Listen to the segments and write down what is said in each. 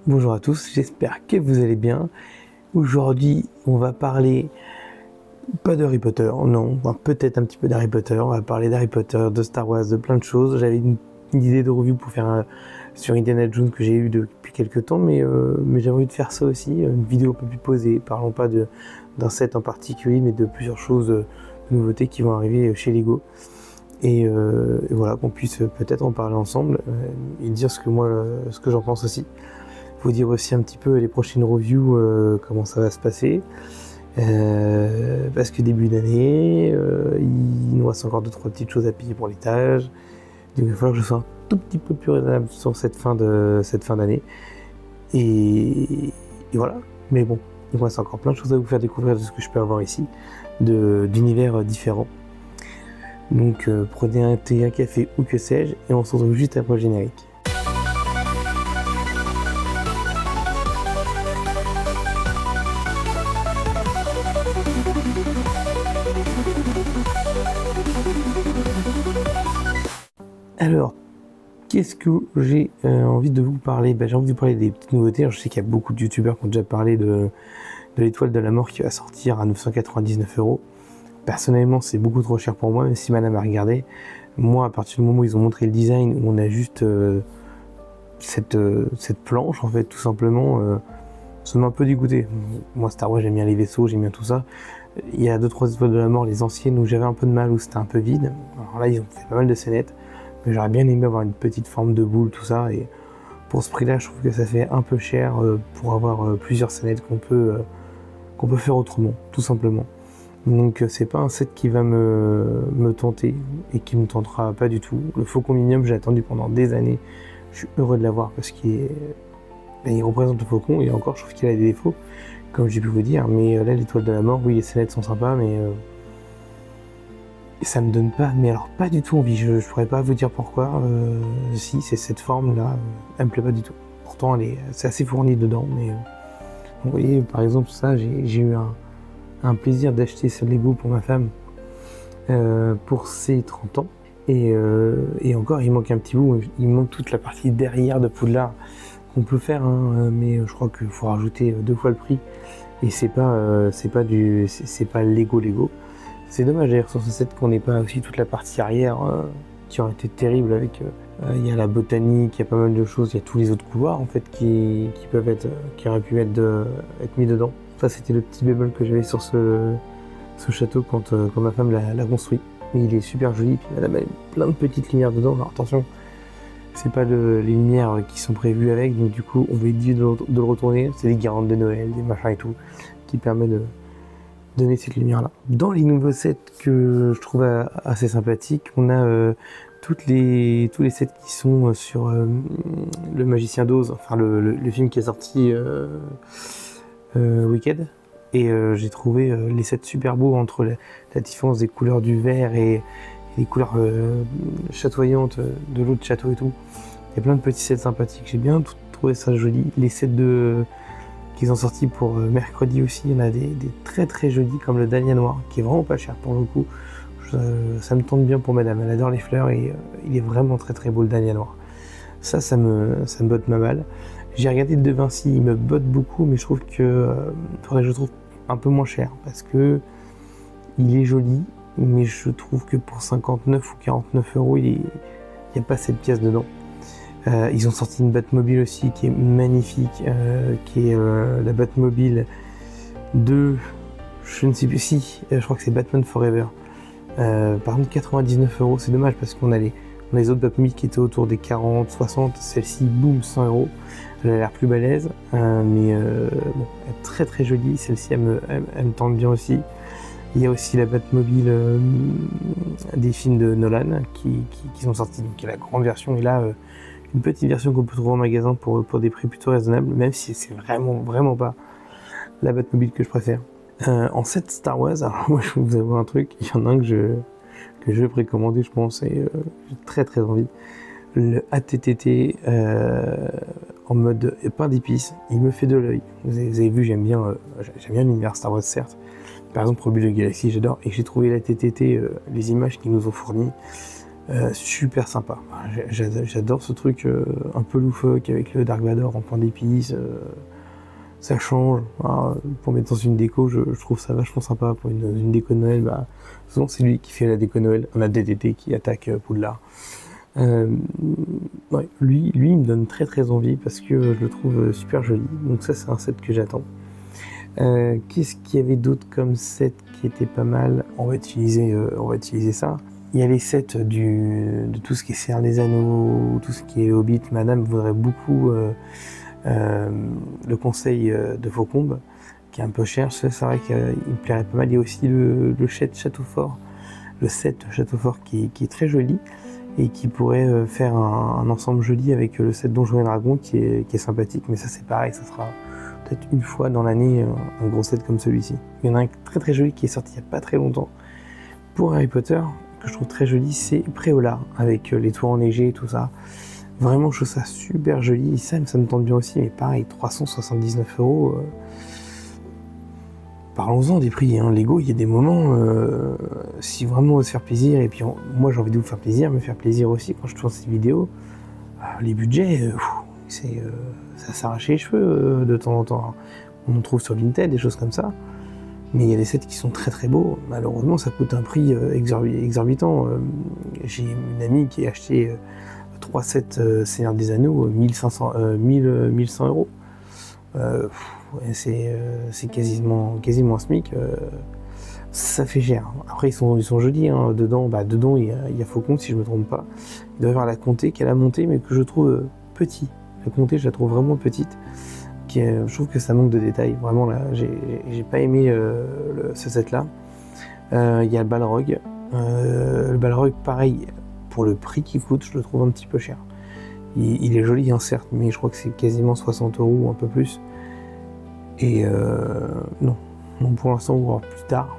Bonjour à tous, j'espère que vous allez bien. Aujourd'hui, on va parler, pas d'Harry Potter, non, enfin, peut-être un petit peu d'Harry Potter, on va parler d'Harry Potter, de Star Wars, de plein de choses. J'avais une idée de review pour faire sur Indiana Jones que j'ai eu depuis quelques temps, mais j'avais envie de faire ça aussi, une vidéo un peu plus posée, parlons pas d'un set en particulier, mais de plusieurs choses, de nouveautés qui vont arriver chez Lego. Et voilà, qu'on puisse peut-être en parler ensemble et dire ce que j'en pense aussi. Vous dire aussi un petit peu les prochaines reviews, comment ça va se passer. Parce que début d'année, il nous reste encore 2-3 petites choses à payer pour l'étage. Donc il va falloir que je sois un tout petit peu plus raisonnable sur cette fin d'année. Et voilà. Mais bon, il me reste encore plein de choses à vous faire découvrir de ce que je peux avoir ici, d'univers différents. Donc prenez un thé, un café ou que sais-je, et on se retrouve juste après le générique. Alors, qu'est-ce que j'ai envie de vous parler ? J'ai envie de vous parler des petites nouveautés. Alors, je sais qu'il y a beaucoup de youtubeurs qui ont déjà parlé de l'étoile de la mort qui va sortir à 999€. Personnellement, c'est beaucoup trop cher pour moi, même si madame a regardé. Moi, à partir du moment où ils ont montré le design, où on a juste cette planche, en fait, tout simplement, ça m'a un peu dégoûté. Moi, Star Wars, j'aime bien les vaisseaux, j'aime bien tout ça. Il y a 2-3 étoiles de la mort, les anciennes, où j'avais un peu de mal, où c'était un peu vide. Alors là, ils ont fait pas mal de scénettes. Mais j'aurais bien aimé avoir une petite forme de boule, tout ça. Et pour ce prix-là, je trouve que ça fait un peu cher pour avoir plusieurs scénettes qu'on peut faire autrement, tout simplement. Donc c'est pas un set qui va me tenter et qui me tentera pas du tout. Le Faucon Minium, j'ai attendu pendant des années. Je suis heureux de l'avoir parce qu'il représente le Faucon et encore, je trouve qu'il a des défauts, comme j'ai pu vous dire. Mais là, l'étoile de la mort, oui, les scénettes sont sympas, mais ça me donne pas, mais alors pas du tout envie. Je pourrais pas vous dire pourquoi. Si, c'est cette forme-là, elle me plaît pas du tout. Pourtant, c'est assez fourni dedans, mais vous voyez, par exemple, ça, j'ai eu un plaisir d'acheter ce Lego pour ma femme pour ses 30 ans. Et encore, il manque un petit bout. Il manque toute la partie derrière de Poudlard qu'on peut faire, hein, mais je crois qu'il faut rajouter 2 fois le prix. Et c'est pas Lego. C'est dommage d'ailleurs sur ce set qu'on n'ait pas aussi toute la partie arrière qui aurait été terrible avec. Il y a la botanique, il y a pas mal de choses, il y a tous les autres couloirs en fait qui auraient pu être mis dedans. Ça c'était le petit bémol que j'avais sur ce château quand ma femme l'a construit. Mais il est super joli, puis madame a plein de petites lumières dedans. Alors attention, c'est pas les lumières qui sont prévues avec, donc du coup on va éviter de le retourner. C'est des guirlandes de Noël, des machins et tout, qui permet de donner cette lumière là. Dans les nouveaux sets que je trouve assez sympathiques, on a tous les sets qui sont sur le Magicien d'Oz, enfin le film qui est sorti Wicked. Et j'ai trouvé les sets super beaux entre la différence des couleurs du vert et les couleurs chatoyantes de l'autre château et tout. Il y a plein de petits sets sympathiques, j'ai bien trouvé ça joli. Les sets qu'ils ont sortis pour mercredi aussi, il y en a des très très jolis comme le dahlia noir qui est vraiment pas cher pour le coup. Ça me tente bien pour madame, elle adore les fleurs et il est vraiment très très beau le dahlia noir. Ça me botte ma balle. J'ai regardé De Vinci, il me botte beaucoup, mais je trouve que faudrait que je trouve un peu moins cher parce que il est joli, mais je trouve que pour 59 ou 49€, il n'y a pas cette pièce dedans. Ils ont sorti une Batmobile aussi qui est magnifique, qui est la Batmobile de, je ne sais plus si, je crois que c'est Batman Forever. Par contre 99€, c'est dommage parce qu'on a les autres Batmobiles qui étaient autour des 40, 60, celle-ci boum 100€. Elle a l'air plus balèze, mais bon, elle est très très jolie, celle-ci elle me tente bien aussi. Il y a aussi la Batmobile des films de Nolan qui sont sortis, donc il y a la grande version et là une petite version qu'on peut trouver en magasin pour des prix plutôt raisonnables, même si c'est vraiment vraiment pas la Batmobile que je préfère. En 7 Star Wars, alors moi je vais vous avouer un truc, il y en a un que je vais précommander je pense et j'ai très très envie. Le ATTT en mode pain d'épices, il me fait de l'œil. Vous avez vu, j'aime bien l'univers Star Wars certes. Par exemple, Rebelle de Galaxy, j'adore. Et j'ai trouvé la TTT, les images qu'ils nous ont fournies. Super sympa. J'adore ce truc un peu loufoque avec le Dark Vador en point d'épices. Ça change. Pour mettre dans une déco, je trouve ça vachement sympa. Pour une déco de Noël, souvent c'est lui qui fait la déco Noël. On a DDT qui attaque Poudlard. Ouais, lui, il me donne très très envie parce que je le trouve super joli. Donc ça, c'est un set que j'attends. Qu'est-ce qu'il y avait d'autre comme set qui était pas mal? On va utiliser ça. Il y a les sets de tout ce qui est Seigneur des Anneaux, tout ce qui est Hobbit. Madame voudrait beaucoup le conseil de Faucombe, qui est un peu cher. C'est vrai qu'il me plairait pas mal. Il y a aussi le set Château Fort, qui est très joli et qui pourrait faire un ensemble joli avec le set Donjons et Dragons qui est sympathique. Mais ça, c'est pareil, ça sera peut-être une fois dans l'année un gros set comme celui-ci. Il y en a un très très joli qui est sorti il n'y a pas très longtemps pour Harry Potter, que je trouve très joli, c'est Préolard, avec les toits enneigés et tout ça. Vraiment, je trouve ça super joli. Ça me tente bien aussi, mais pareil, 379 €. Parlons-en des prix, hein. Lego, il y a des moments, si vraiment on veut se faire plaisir, et puis moi j'ai envie de vous faire plaisir, me faire plaisir aussi quand je tourne ces vidéos, les budgets, ça s'arrache les cheveux de temps en temps. On en trouve sur Vinted, des choses comme ça. Mais il y a des sets qui sont très très beaux. Malheureusement, ça coûte un prix exorbitant. J'ai une amie qui a acheté 3 sets Seigneur des Anneaux, 1100 €. C'est quasiment un SMIC. Ça fait cher. Après, ils sont jolis. Hein. Dedans, il y a Faucon, si je me trompe pas. Il doit y avoir la comté qu'elle a montée, mais que je trouve petit. La comté, je la trouve vraiment petite. Je trouve que ça manque de détails. Vraiment, là, j'ai pas aimé ce set-là. Il y a le Balrog. Le Balrog, pareil, pour le prix qu'il coûte, je le trouve un petit peu cher. Il est joli, hein, certes, mais je crois que c'est quasiment 60 € ou un peu plus. Et non, pour l'instant, on va voir plus tard.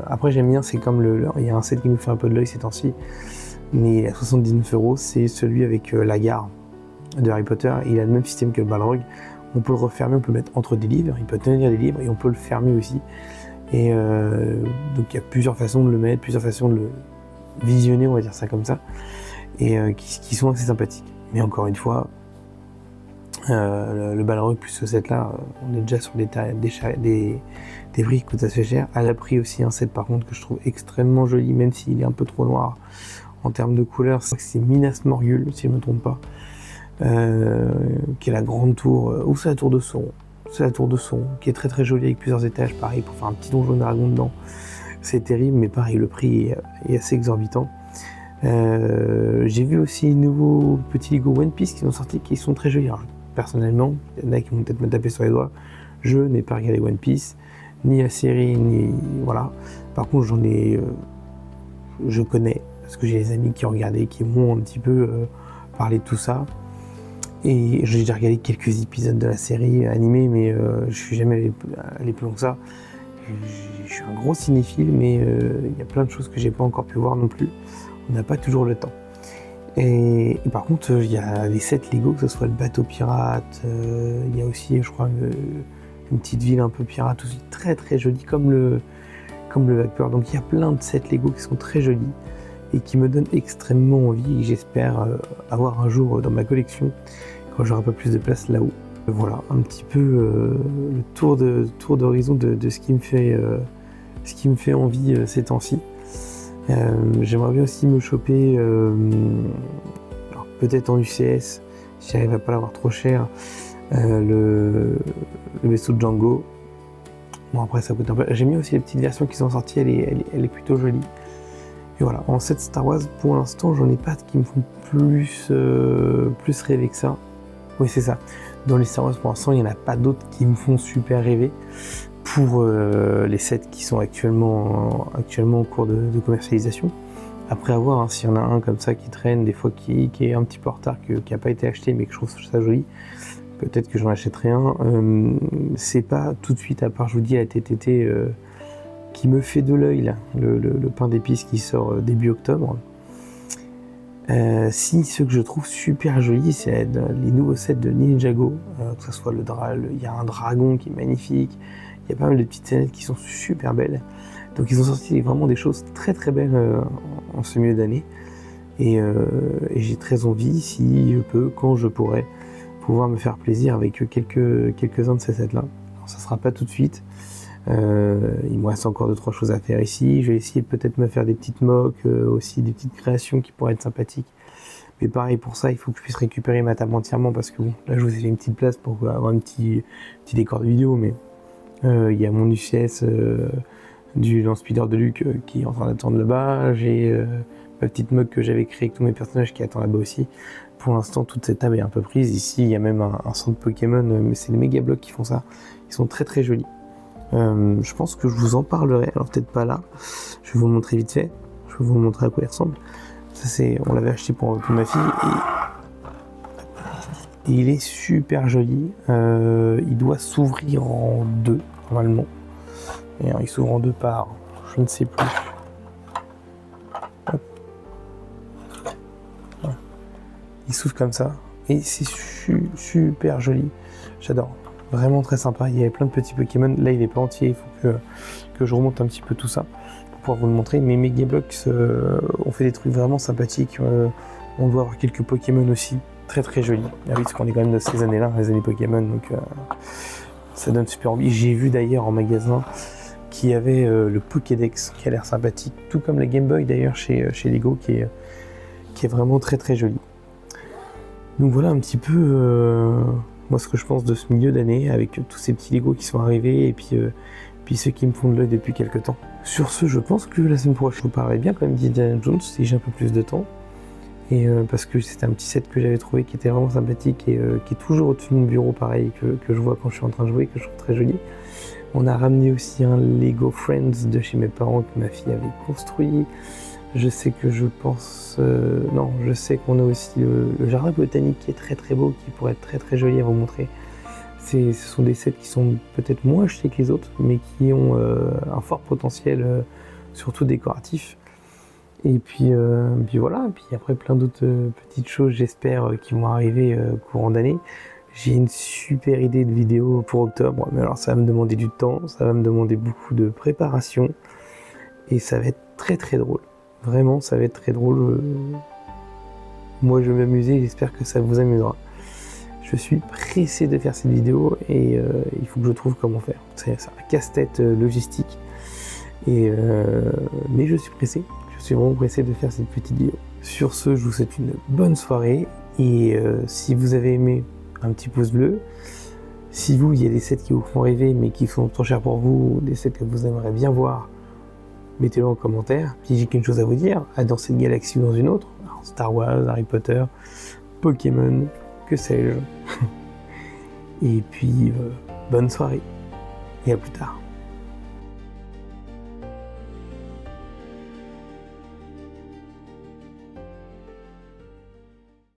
Après, j'aime bien, c'est comme il y a un set qui nous fait un peu de l'œil ces temps-ci, mais à 79 €, c'est celui avec la gare de Harry Potter. Il a le même système que le Balrog. On peut le refermer, on peut le mettre entre des livres, il peut tenir des livres et on peut le fermer aussi. Et donc il y a plusieurs façons de le mettre, plusieurs façons de le visionner, on va dire ça comme ça, et qui sont assez sympathiques. Mais encore une fois, le Balrog plus ce set là, on est déjà sur des prix qui coûtent assez cher. Elle a pris aussi un set par contre que je trouve extrêmement joli, même s'il est un peu trop noir en termes de couleurs. C'est Minas Morgul, si je ne me trompe pas. Qui est la grande tour, ou c'est la tour de Sauron. C'est la tour de Sauron, qui est très très jolie avec plusieurs étages, pareil, pour faire un petit donjon dragon dedans. C'est terrible, mais pareil, le prix est assez exorbitant. J'ai vu aussi les nouveaux petits Lego One Piece qui sont sortis, qui sont très jolis. Alors, personnellement, il y en a qui vont peut-être me taper sur les doigts, je n'ai pas regardé One Piece, ni la série, ni... voilà. Par contre, je connais, parce que j'ai des amis qui ont regardé, qui m'ont un petit peu parlé de tout ça. Et j'ai déjà regardé quelques épisodes de la série animée, mais je suis jamais allé plus loin que ça. Je suis un gros cinéphile, mais il y a plein de choses que j'ai pas encore pu voir non plus. On n'a pas toujours le temps. Et par contre, il y a les sets Lego, que ce soit le bateau pirate, il y a aussi, je crois, une petite ville un peu pirate aussi, très très jolie, comme le Vapeur. Donc il y a plein de sets Lego qui sont très jolis et qui me donnent extrêmement envie, et j'espère avoir un jour dans ma collection, quand j'aurai un peu plus de place là-haut. Voilà, un petit peu le tour d'horizon de ce qui me fait envie ces temps-ci. J'aimerais bien aussi me choper, alors peut-être en UCS, si j'arrive à pas l'avoir trop cher, le vaisseau de Django. Bon, après ça coûte un peu. J'aime bien aussi les petites versions qui sont sorties, elle est plutôt jolie. Et voilà, en 7 Star Wars, pour l'instant, j'en ai pas qui me font plus rêver que ça. Oui, c'est ça. Dans les Star Wars, pour l'instant, il n'y en a pas d'autres qui me font super rêver. Pour les sets qui sont actuellement en cours de commercialisation. Après avoir, hein, s'il y en a un comme ça qui traîne, des fois qui est un petit peu en retard, qui n'a pas été acheté, mais que je trouve ça joli, peut-être que j'en achèterai un. C'est pas tout de suite, à part, je vous dis, la TTT qui me fait de l'œil, là, le pain d'épices qui sort début octobre. Si ceux que je trouve super jolis, c'est les nouveaux sets de Ninjago, que ce soit il y a un dragon qui est magnifique, il y a pas mal de petites scénettes qui sont super belles. Donc ils ont sorti vraiment des choses très très belles en ce milieu d'année. Et j'ai très envie, si je peux, quand je pourrai, pouvoir me faire plaisir avec quelques-uns de ces sets-là. Ça sera pas tout de suite. Il me reste encore 2-3 choses à faire ici. Je vais essayer peut-être me faire des petites mocks, aussi des petites créations qui pourraient être sympathiques. Mais pareil, pour ça, il faut que je puisse récupérer ma table entièrement parce que bon, là, je vous ai fait une petite place pour avoir un petit décor de vidéo, mais il y a mon UCS du lance-speeder de Luc qui est en train d'attendre là-bas. J'ai ma petite mug que j'avais créée avec tous mes personnages qui attend là-bas aussi. Pour l'instant, toute cette table est un peu prise. Ici, il y a même un centre Pokémon, mais c'est les méga blocs qui font ça. Ils sont très très jolis. Je pense que je vous en parlerai, alors peut-être pas là. Je vais vous le montrer vite fait. Je vais vous montrer à quoi il ressemble. Ça, on l'avait acheté pour ma fille et il est super joli. Il doit s'ouvrir en 2 normalement. Et il s'ouvre en 2 par, je ne sais plus. Hop. Voilà. Il s'ouvre comme ça et c'est super joli. J'adore. Vraiment très sympa. Il y avait plein de petits Pokémon. Là, il est pas entier. Il faut que je remonte un petit peu tout ça pour pouvoir vous le montrer. Mais Mega Bloks ont fait des trucs vraiment sympathiques. On doit avoir quelques Pokémon aussi très très jolis. Ah oui, parce qu'on est quand même de ces années-là, les années Pokémon, donc ça donne super envie. J'ai vu d'ailleurs en magasin qu'il y avait le Pokédex qui a l'air sympathique, tout comme la Game Boy d'ailleurs chez Lego qui est vraiment très très joli. Donc voilà un petit peu moi ce que je pense de ce milieu d'année avec tous ces petits Lego qui sont arrivés et puis ceux qui me font de l'œil depuis quelques temps. Sur ce, je pense que la semaine prochaine je vous parlerai bien quand même d'Indiana Jones si j'ai un peu plus de temps. Et parce que c'était un petit set que j'avais trouvé qui était vraiment sympathique et qui est toujours au-dessus de mon bureau pareil que je vois quand je suis en train de jouer, que je trouve très joli. On a ramené aussi un Lego Friends de chez mes parents que ma fille avait construit. Je sais que je sais qu'on a aussi le jardin botanique qui est très très beau, qui pourrait être très très joli à vous montrer. Ce sont des sets qui sont peut-être moins achetés que les autres, mais qui ont un fort potentiel, surtout décoratif. Et puis voilà, et puis après plein d'autres petites choses j'espère qui vont arriver courant d'année. J'ai une super idée de vidéo pour octobre, mais alors ça va me demander du temps, ça va me demander beaucoup de préparation et ça va être très très drôle. Vraiment, ça va être très drôle. Moi je vais m'amuser, j'espère que ça vous amusera. Je suis pressé de faire cette vidéo et il faut que je trouve comment faire. C'est un casse-tête logistique, mais je suis pressé. Je suis vraiment pressé de faire cette petite vidéo. Sur ce, je vous souhaite une bonne soirée et si vous avez aimé, un petit pouce bleu. Si vous, il y a des sets qui vous font rêver mais qui sont trop chers pour vous, ou des sets que vous aimeriez bien voir, mettez-le en commentaire. Si j'ai qu'une chose à vous dire, dans cette galaxie ou dans une autre, alors Star Wars, Harry Potter, Pokémon, que sais-je. Et puis, bonne soirée et à plus tard.